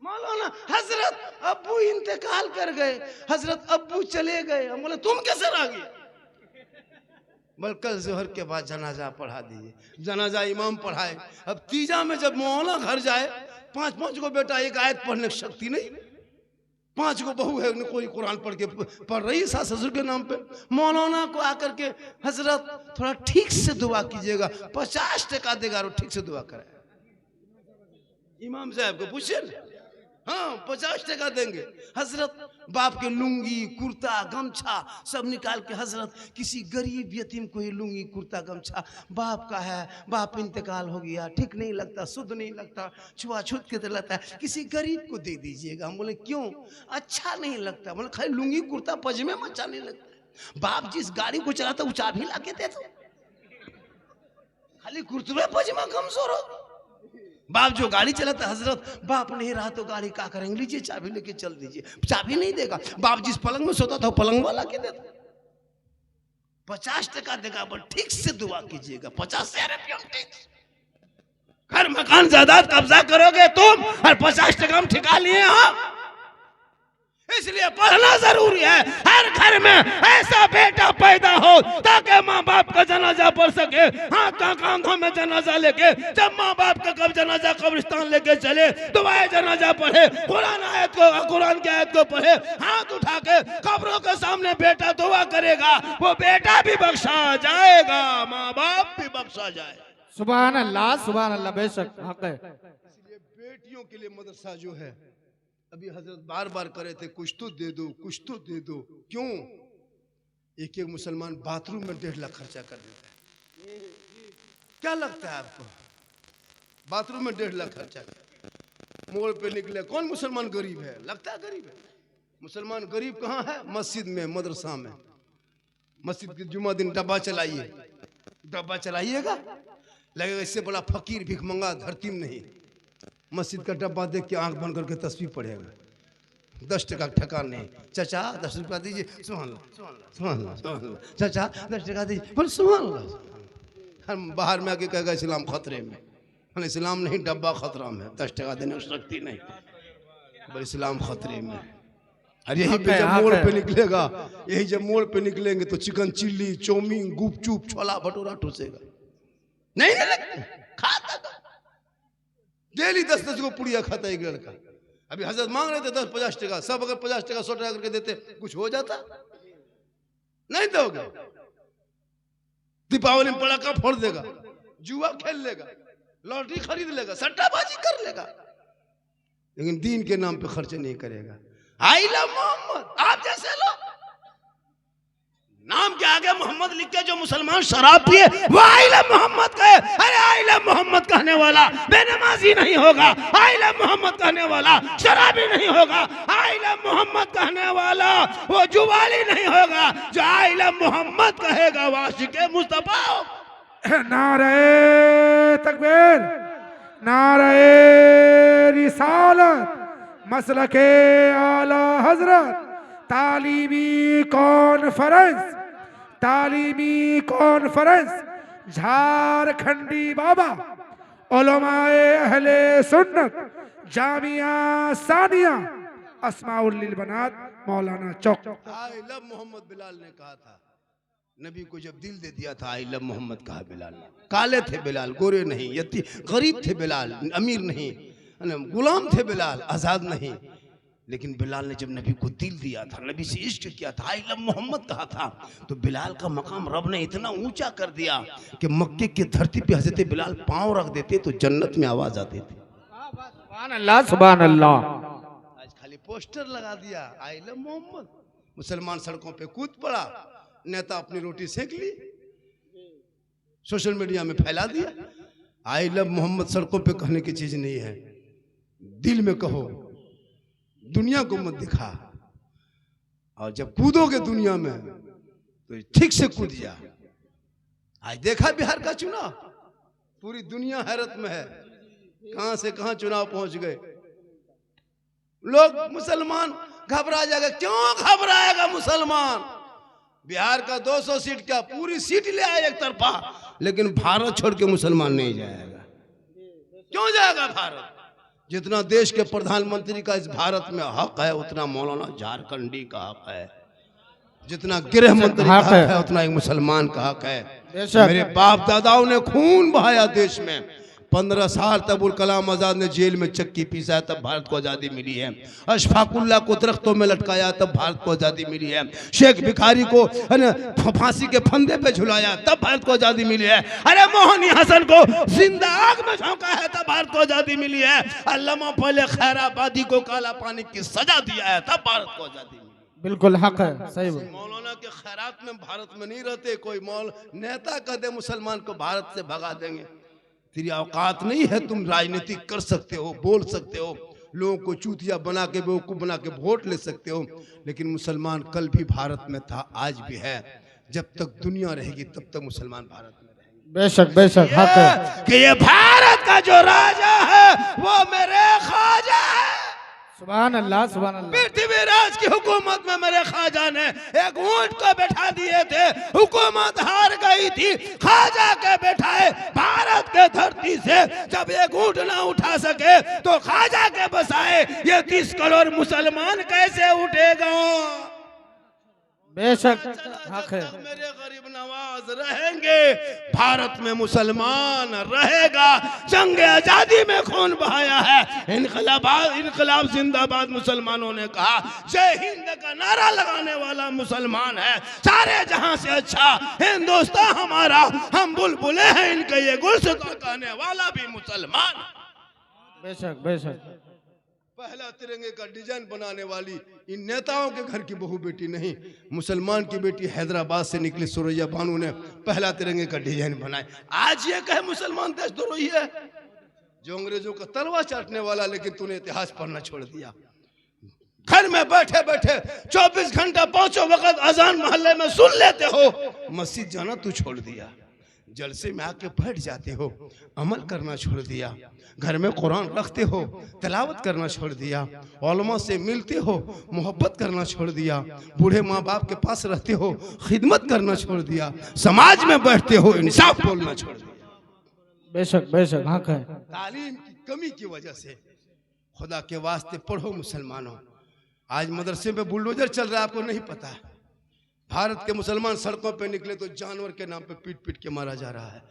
मौलाना हजरत अब्बू इंतकाल कर गए, हजरत अब्बू चले गए। हम बोले तुम कैसे आ गए? बोल कल जोहर के बाद जनाजा पढ़ा दीजिए। जनाजा इमाम पढ़ाए। अब तीजा में जब मौलाना घर जाए, पांच को बेटा, एक आयत पढ़ने की शक्ति नहीं, 5 को बहू है, कोई कुरान पढ़ रही है सास ससुर के नाम पे। मौलाना को आकर के हजरत थोड़ा ठीक से दुआ कीजिएगा, 50% देगा और ठीक से दुआ कराए। इमाम साहब को पूछिए ना, हाँ 50% देंगे। हजरत बाप के लुंगी कुर्ता गमछा सब निकाल के, हजरत किसी गरीब यतीम को ही लुंगी कुर्ता गमछा, बाप का है, बाप इंतकाल हो गया, ठीक नहीं लगता, शुद्ध नहीं लगता, छुआछूत के तरह लगता है, किसी गरीब को दे दीजिएगा। हम बोले क्यों? अच्छा नहीं लगता। बोले खाली लुंगी कुर्ता पजमे में अच्छा नहीं लगता। बाप जिस गाड़ी को चलाता वो चाबी ला के दे दो, खाली कुर्ते पजमा कमजोर हो। बाप जो गाड़ी चलाता, हजरत बाप नहीं रहा तो गाड़ी क्या करेंगे, लीजिए चाबी लेके चल दीजिए। चाबी नहीं देगा। बाप जिस पलंग में सोता था पलंग वाला के देता। 50% देगा, पर ठीक से दुआ कीजिएगा। 50 रुपया घर मकान जायदाद कब्जा करोगे तुम, और 50% हम ठिका लिए हैं। इसलिए पढ़ना जरूरी है। हर घर में ऐसा बेटा पैदा हो ताकि माँ बाप का जनाजा पढ़ सके, हाथ का कांधों में जनाजा लेके, जब माँ बाप का कब जनाजा कब्रिस्तान लेके चले, दुआए जनाजा पढ़े, कुरान की आयत को पढ़े, हाथ उठा के कब्रों के सामने बेटा दुआ करेगा, वो बेटा भी बख्शा जाएगा, माँ बाप भी बख्शा जाए। सुभान अल्लाह बेशक हक है। इसलिए बेटियों के लिए मदरसा जो है, अभी हजरत बार बार करे थे, कुछ तो दे दो, कुछ तो दे दो। क्यों? एक मुसलमान बाथरूम में 1.5 लाख खर्चा कर देता है। क्या लगता है आपको? बाथरूम में 1.5 लाख खर्चा कर, मोड़ पे निकले, कौन मुसलमान गरीब है? लगता है गरीब है। मुसलमान गरीब कहाँ है? मस्जिद में, मदरसा में। मस्जिद के जुम्मा दिन डब्बा चलाइए, डब्बा चलाइएगा, लगेगा इससे बड़ा फकीर भिखमंगा धरती में नहीं। मस्जिद का डब्बा देख के आंख बंद करके तस्वीर पढ़ेगा। 10 का ठकान नहीं। चाचा 10 रुपया दीजिए, सुभान अल्लाह, चाचा 10 टका दीजिए, बोले सुभान अल्लाह। हम बाहर में आके कहेगा इस्लाम खतरे में। बोले इस्लाम नहीं, डब्बा खतरा में, 10 टका देने की शक्ति नहीं, बोले इस्लाम खतरे में। और यही पे जब मोड़ पे निकलेगा, यही जब मोड़ पे निकलेंगे तो चिकन चिल्ली, चौमीन, गुपचुप, छोला भटूरा ठूसेगा। नहीं खाता, डेली 10 को पुड़िया खाता एक लड़का। अभी हजरत मांग रहे थे 10-50 टका, सब अगर 50 टका 100 टका करके देते कुछ हो जाता? नहीं दोगे। दीपावली में पटाखा फोड़ देगा, जुआ खेल लेगा, लॉटरी खरीद लेगा, सट्टाबाजी कर लेगा, लेकिन दीन के नाम पे खर्च नहीं करेगा। आइला मोहम्मद, आप जैसे लोग नाम के आगे मोहम्मद लिख के जो मुसलमान शराब पिए वो आइला मोहम्मद कहे। अरे आइला मोहम्मद कहने वाला बेनमाजी नहीं होगा, आइला मोहम्मद कहने वाला शराबी नहीं होगा, आइला मोहम्मद कहने वाला वो जुवाली नहीं होगा। जो आइला मोहम्मद कहेगा वो आशिक़े मुस्तफा। नारे तकबीर, नारे रिसालत, मसलके आला हजरत, तालीमी कॉन्फ्रेंस झारखंडी बाबा उलमाए अहले सुन्नत जामिया सानिया अस्माउल लिल बनात मौलाना चौक। आई लव मोहम्मद बिलाल ने कहा था, नबी को जब दिल दे दिया था आई लव मोहम्मद कहा बिलाल ने। काले थे बिलाल, गोरे नहीं, गरीब थे बिलाल, अमीर नहीं, गुलाम थे बिलाल, आजाद नहीं। लेकिन बिलाल ने जब नबी को दिल दिया था, नबी से इश्क किया था, आई लव मोहम्मद कहा था, तो बिलाल का मकाम रब ने इतना ऊंचा कर दिया कि मक्के की धरती पे हजरत बिलाल पांव रख देते तो जन्नत में आवाज आती थी। सुभान अल्लाह, सुभान अल्लाह। आज खाली पोस्टर लगा दिया आई लव मोहम्मद, मुसलमान सड़कों पे कूद पड़ा, नेता अपनी रोटी सेक ली, सोशल मीडिया में फैला दिया। आई लव मोहम्मद सड़कों पे कहने की चीज नहीं है, दिल में कहो, दुनिया को मत दिखा। और जब कूदोगे दुनिया में तो ठीक से कूद जा। आज देखा बिहार का चुनाव, पूरी दुनिया हैरत में है, कहां से कहां चुनाव पहुंच गए लोग। मुसलमान घबरा जाएगा। क्यों घबराएगा मुसलमान? बिहार का 200 सीट क्या पूरी सीट ले आए एक तरफा, लेकिन भारत छोड़ के मुसलमान नहीं जाएगा। क्यों जाएगा भारत? जितना देश के प्रधानमंत्री का इस भारत में हक है उतना मौलाना झारखंडी का हक है, जितना गृह मंत्री का हक है उतना एक मुसलमान का हक है। मेरे बाप दादाओं ने खून बहाया देश में, 15 साल तक अबुल कलाम आजाद ने जेल में चक्की पीसा तब भारत को आज़ादी मिली है। अशफाकुल्ला को दरख्तों में लटकाया तब भारत को आज़ादी मिली है। शेख भिखारी को फांसी के फंदे पे झुलाया तब भारत को आज़ादी मिली है। अरे मोहनी हसन को जिंदा आग में झोंका है तब भारत को आज़ादी मिली है। अल्लामा पहले खैराबादी को काला पानी की सजा दिया है तब भारत को आज़ादी मिली। बिल्कुल हक है, सही बात। मौलाना के खैरात में भारत में नहीं रहते, कोई मौल नेता कह दे मुसलमान को भारत से भगा देंगे। तेरी औकात नहीं है, तुम राजनीति कर सकते हो, बोल सकते हो, लोगों को चूतिया बना के बेवकूफ बना के वोट ले सकते हो, लेकिन मुसलमान कल भी भारत में था, आज भी है। जब तक दुनिया रहेगी तब तक मुसलमान भारत में रहेंगे। बेशक बेशक हक है कि ये भारत का जो राजा है वो मेरे ख्वाजा है। सुभान अल्लाह, सुभान अल्लाह। पृथ्वीराज की हुकूमत में मेरे ख्वाजा ने एक ऊंट को बैठा दिए थे, हुकूमत हार गई थी, ख्वाजा के बैठाए भारत के धरती से जब एक ऊंट ना उठा सके तो ख्वाजा के बसाए ये 30 करोड़ मुसलमान कैसे उठेगा। बेशक हक है। मेरे गरीब नवाज रहेंगे, भारत में मुसलमान रहेगा। जंग आजादी में खून बहाया है, इनकलाब जिंदाबाद मुसलमानों ने कहा, जय हिंद का नारा लगाने वाला मुसलमान है। सारे जहां से अच्छा हिंदुस्तान हमारा, हम बुलबुले हैं इनके, ये गुलसिता कहने वाला भी मुसलमान। बेशक बेशक। पहला तिरंगे का डिजाइन बनाने वाली इन नेताओं के घर की बहू बेटी नहीं, मुसलमान की बेटी हैदराबाद से निकली सुरैया बानू ने पहला तिरंगे का डिजाइन बनाए। आज ये कहे मुसलमान देशद्रोही है, जो अंग्रेजों का तलवा चाटने वाला, लेकिन तूने इतिहास पढ़ना छोड़ दिया। घर में बैठे बैठे 24 घंटा 5 वक्त अजान मोहल्ले में सुन लेते हो, मस्जिद जाना तू छोड़ दिया, जलसे में आके बैठ जाते हो, अमल करना छोड़ दिया, घर में कुरान रखते हो, तिलावत करना छोड़ दिया, उलमा से मिलते हो, मोहब्बत करना छोड़ दिया, बूढ़े माँ बाप के पास रहते हो, खिदमत करना छोड़ दिया, समाज में बैठते हो, इंसाफ बोलना छोड़ दिया। बेशक बेशक हक है। तालीम की कमी की वजह से, खुदा के वास्ते पढ़ो मुसलमानों। आज मदरसे में बुलडोजर चल रहा है, आपको नहीं पता है। भारत के मुसलमान सड़कों पे निकले तो जानवर के नाम पे पीट पीट के मारा जा रहा है।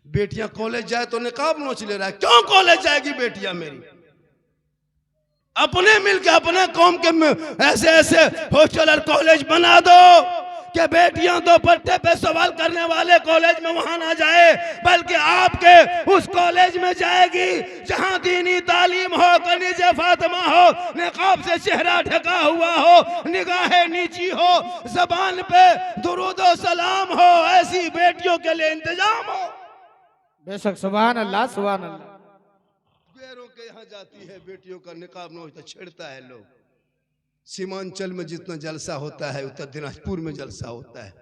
बेटियां कॉलेज जाए तो निकाब नोच ले रहा है। क्यों कॉलेज जाएगी बेटियां मेरी? अपने मिलके अपने कौम के ऐसे ऐसे हॉस्टल और कॉलेज बना दो कि बेटियां दो पट्टे पे सवाल करने वाले कॉलेज में वहां ना जाए, बल्कि आपके उस कॉलेज में जाएगी जहां दीनी तालीम हो, कनीज़े फातिमा हो, निकाब से चेहरा ढका हुआ हो, निगाहें नीची हो, जबान पे दुरूद और सलाम हो, ऐसी बेटियों के लिए इंतजाम हो। बेशक सुभान अल्लाह, सुभान अल्लाह। गैरों के यहाँ जाती है बेटियों का निकाब न होता, छेड़ता है लोग। सीमांचल में जितना जलसा होता है उत्तर दिनाजपुर में जलसा होता है।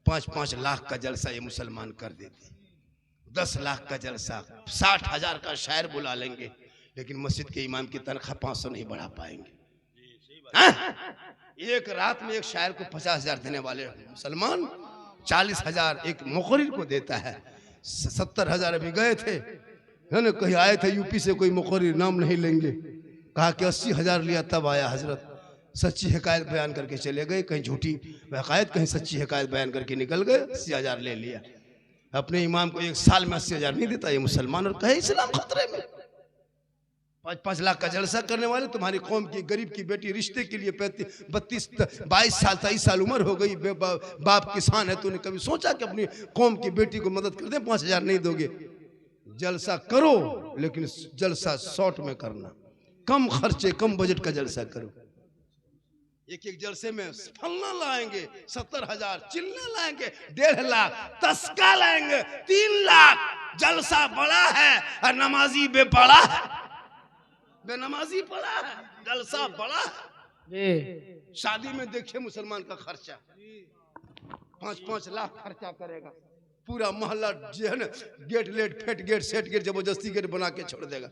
5-5 लाख का जलसा ये मुसलमान कर देते, 10 लाख का जलसा, 60,000 का शायर बुला लेंगे, लेकिन मस्जिद के इमाम की तनख्वाह 500 नहीं बढ़ा पाएंगे। एक रात में एक शायर को 50,000 देने वाले मुसलमान 40,000 एक मुकर्रिर को देता है। 70,000 अभी गए थे ना, कहीं आए थे यूपी से, कोई मुकर्रिर नाम नहीं लेंगे, कहा कि 80,000 लिया तब आया हजरत। सच्ची हकायत बयान करके चले गए, कहीं झूठी हकायत, कहीं सच्ची हकायत बयान करके निकल गए, 80,000 ले लिया। अपने इमाम को एक साल में 80,000 नहीं देता ये मुसलमान, और कहे इस्लाम खतरे में। 5-5 लाख का जलसा करने वाले, तुम्हारी कौम की गरीब की बेटी रिश्ते के लिए 22 साल 23 साल उम्र हो गई, बाप किसान है, तूने कभी सोचा कि अपनी कौम की बेटी को मदद कर दे? 5,000 नहीं दोगे? जलसा करो, लेकिन जलसा शॉर्ट में करना, कम खर्चे कम बजट का जलसा करो। एक एक जलसे में फलना लाएंगे 70,000, चिल्ला लाएंगे 1.5 लाख, तस्का लाएंगे 3 लाख। जलसा बड़ा है और नमाजी बेपड़ा है, बेनमाजी पड़ा है, जलसा बड़ा है। शादी में देखिए मुसलमान का खर्चा 5-5 लाख खर्चा करेगा, पूरा मोहल्ला जो है ना, गेट लेट फेट गेट सेट गेट जबरदस्ती गेट बना के छोड़ देगा।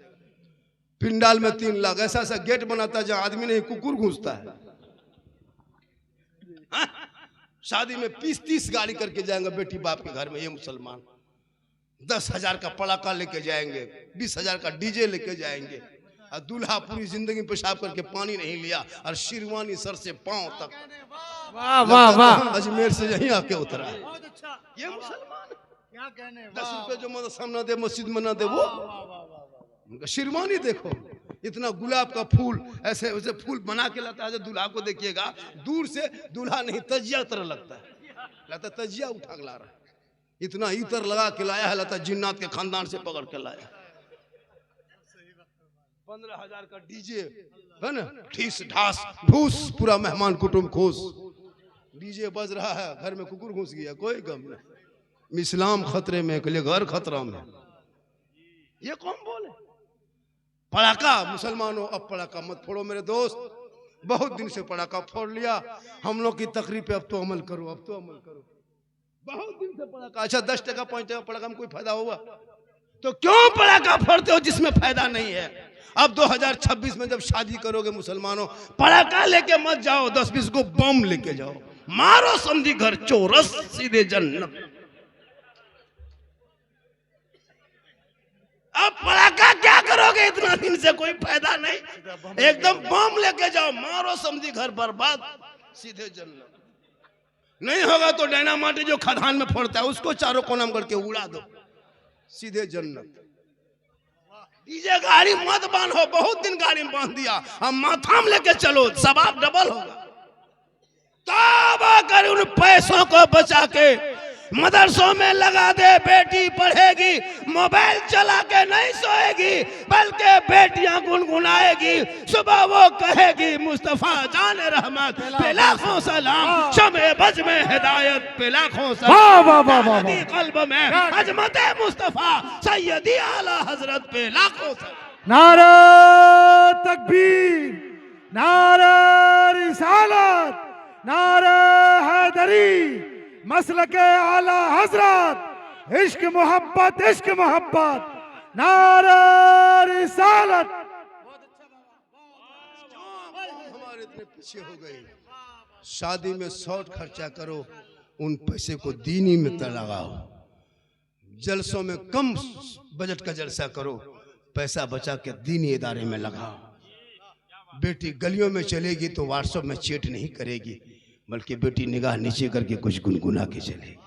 पिंडाल में 3 लाख, ऐसा ऐसा गेट बनाता है जहां आदमी नहीं कुकुर घुसता है। शादी में 20-30 गाड़ी करके जाएंगे बेटी बाप के घर में ये मुसलमान। 10,000 का पड़ाका लेके जाएंगे, 20,000 का डीजे लेके जाएंगे, और दूल्हा पूरी जिंदगी पेशाब करके पानी नहीं लिया और शेरवानी सर से पांव तक वाह वाह वाह अजमेर से यहीं आके उतरा है। बहुत अच्छा। ये मुसलमान क्या कहने, 10 रुपए जो मदरसा ना दे मस्जिद में ना दे वो उनका शेरवानी देखो, इतना गुलाब का फूल ऐसे वैसे फूल बना के लाता है। दूल्हा को देखिएगा दूर से, दूल्हा नहीं तजिया तरह लगता है, लगता तजिया उठा के ला रहा है। इतना इतर लगा के लाया है, लगता जिन्नात के खानदान से पकड़ के लाया। 15,000 का डीजे है ना, ठीस ढास ढूस, पूरा मेहमान कुटुंब खुश, डीजे बज रहा है, घर में कुकुर घुस गया, कोई गम नहीं। इस्लाम खतरे में, के लिए घर खतरा में। ये कौन बोले पड़ाका? मुसलमानों अब पड़ाका मत फोड़ो मेरे दोस्त, बहुत दिन से पड़ाका फोड़ लिया। हम लोग की तकरीर पे अब तो अमल करो, अब तो अमल करो। बहुत दिन से पड़ाका, अच्छा 10 टका 5 टका पड़ाका में कोई फायदा होगा तो क्यों पड़ाका फोड़ते हो जिसमें फायदा नहीं है? अब 2026 में जब शादी करोगे मुसलमानों, पड़ाका लेके मत जाओ, 10-20 को बम लेके जाओ, मारो समझी घर चोरस, सीधे जन्नत। अब पड़ाका क्या करोगे, इतना दिन से कोई फायदा नहीं, एकदम बम लेके जाओ, मारो समझी घर बर्बाद, सीधे जन्नत। नहीं होगा तो डायनामाइट जो खदान में फोड़ता है उसको चारों कोना में करके उड़ा दो, सीधे जन्नत। डीजे गाड़ी मत बांधो, बहुत दिन गाड़ी में बांध दिया, हम माथा में लेके चलो, सवाब डबल होगा। तौबा कर, उन पैसों को बचा के मदरसों में लगा दे, बेटी पढ़ेगी, मोबाइल चला के नहीं सोएगी, बल्कि बेटियां गुनगुनाएगी, सुबह वो कहेगी मुस्तफा जान रहमत पे लाखों सलाम, शमे बज में हिदायत पे लाखों सलाम, कल्ब में अजमत मुस्तफा सैयदी आला हजरत पे लाखों सलाम। नारा तकबीर, नारा रिसालत, नारा हैदरी, मसलके आला हजरत, इश्क मोहब्बत, इश्क मोहब्बत, नारा रिसालत। हमारे इतने पीछे हो गए, शादी में शॉर्ट खर्चा करो, उन पैसे को दीनी में लगाओ, जलसों में कम बजट का जलसा करो, पैसा बचा के दीनी इदारे में लगाओ। बेटी गलियों में चलेगी तो व्हाट्सएप में चैट नहीं करेगी, बल्कि बेटी निगाह नीचे करके कुछ गुनगुना के चलेगी।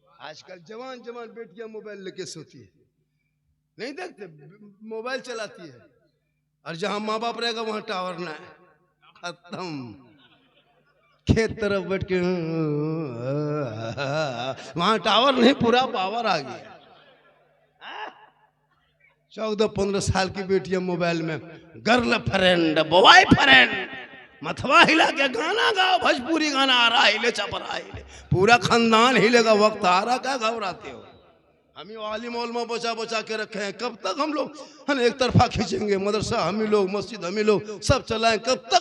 आजकल जवान जवान बेटियां मोबाइल लेके सोती है, नहीं देखते, मोबाइल चलाती है, और जहां माँ बाप रहेगा वहां टावर ना है, खत्म। खेत तरफ बैठ के वहां टावर नहीं, पूरा पावर आ गया। 14-15 साल की बेटियां मोबाइल में गर्ल फ्रेंड, बॉय फ्रेंड, मथवा हिला के गाना गाओ, भोजपुरी गाना आ रहा, हिले चपरा हिले, पूरा खानदान हिलेगा, वक्त आ रहा, क्या घबराते हो? हम ही आलिम उलमा बचा बचा के रखे हैं, कब तक हम लोग एक तरफा खींचेंगे? मदरसा हम ही लोग, मस्जिद हम ही लोग, सब चलाएं, कब तक?